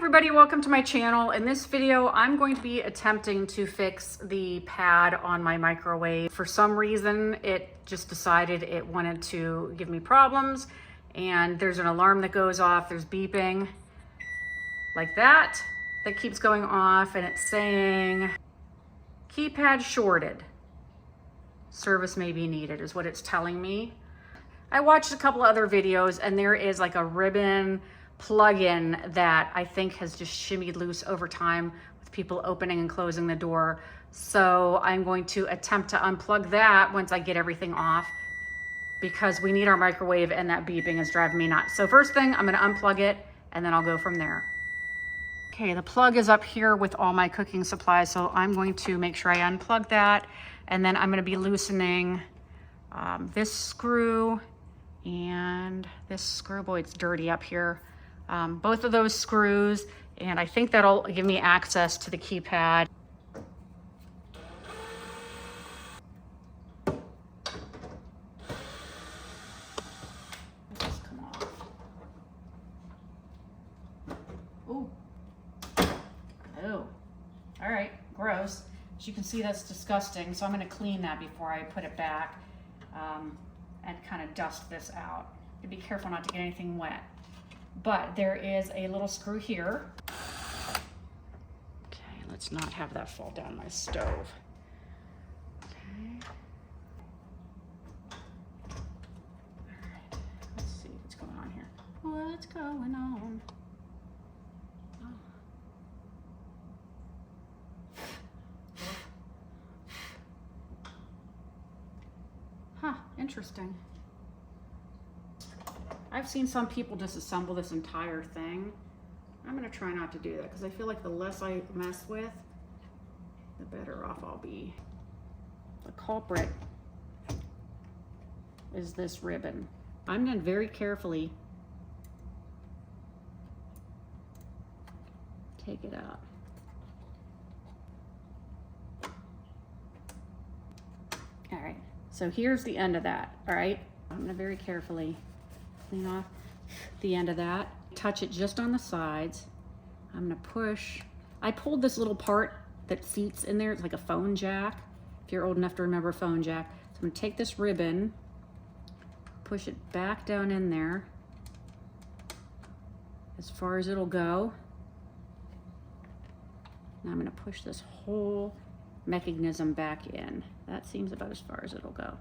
everybody, welcome to my channel. In this video, I'm going to be attempting to fix the pad on my microwave. For some reason, it just decided it wanted to give me problems, and there's an alarm that goes off, there's beeping like that keeps going off, and it's saying keypad shorted. Service may be needed is what it's telling me. I watched a couple other videos, and there is like a ribbon plug-in that I think has just shimmied loose over time with people opening and closing the door. So I'm going to attempt to unplug that once I get everything off, because we need our microwave and that beeping is driving me nuts. So first thing, I'm gonna unplug it and then I'll go from there. Okay, the plug is up here with all my cooking supplies, so I'm going to make sure I unplug that, and then I'm gonna be loosening this screw and this screw. Boy, it's dirty up here. Both of those screws, and I think that'll give me access to the keypad. Just come off. Ooh. Oh. All right, gross. As you can see, that's disgusting. So I'm gonna clean that before I put it back and kind of dust this out. Be careful not to get anything wet. But there is a little screw here. Okay, let's not have that fall down my stove. Okay. All right, let's see what's going on here. What's going on? Oh. Huh, interesting. I've seen some people disassemble this entire thing. I'm gonna try not to do that because I feel like the less I mess with, the better off I'll be. The culprit is this ribbon. I'm gonna very carefully take it out. All right, so here's the end of that, all right? I'm gonna very carefully clean off the end of that. Touch it just on the sides. I'm gonna push. I pulled this little part that seats in there. It's like a phone jack, if you're old enough to remember a phone jack. So I'm gonna take this ribbon, push it back down in there as far as it'll go. Now I'm gonna push this whole mechanism back in. That seems about as far as it'll go.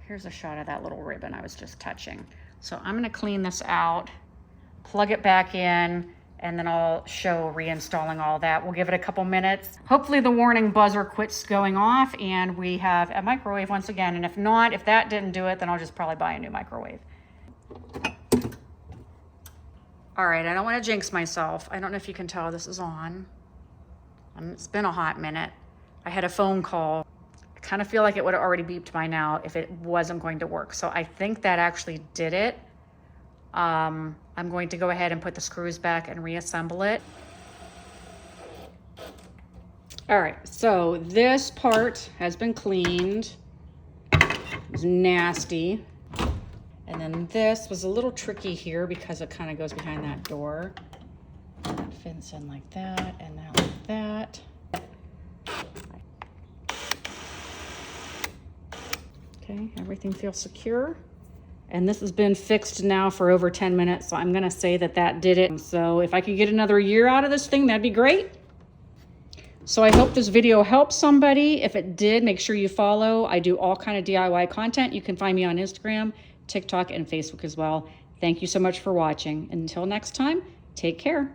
Here's a shot of that little ribbon I was just touching. So I'm gonna clean this out, plug it back in, and then I'll show reinstalling all that. We'll give it a couple minutes. Hopefully the warning buzzer quits going off and we have a microwave once again. And if not, if that didn't do it, then I'll just probably buy a new microwave. All right, I don't wanna jinx myself. I don't know if you can tell this is on. It's been a hot minute. I had a phone call. I kind of feel like it would have already beeped by now if it wasn't going to work. So I think that actually did it. I'm going to go ahead and put the screws back and reassemble it. All right, so this part has been cleaned. It was nasty. And then this was a little tricky here because it kind of goes behind that door. That fits in like that and that like that. Okay, everything feels secure. And this has been fixed now for over 10 minutes, so I'm gonna say that that did it. So if I could get another year out of this thing, that'd be great. So I hope this video helped somebody. If it did, make sure you follow. I do all kind of DIY content. You can find me on Instagram, TikTok, and Facebook as well. Thank you so much for watching. Until next time, take care.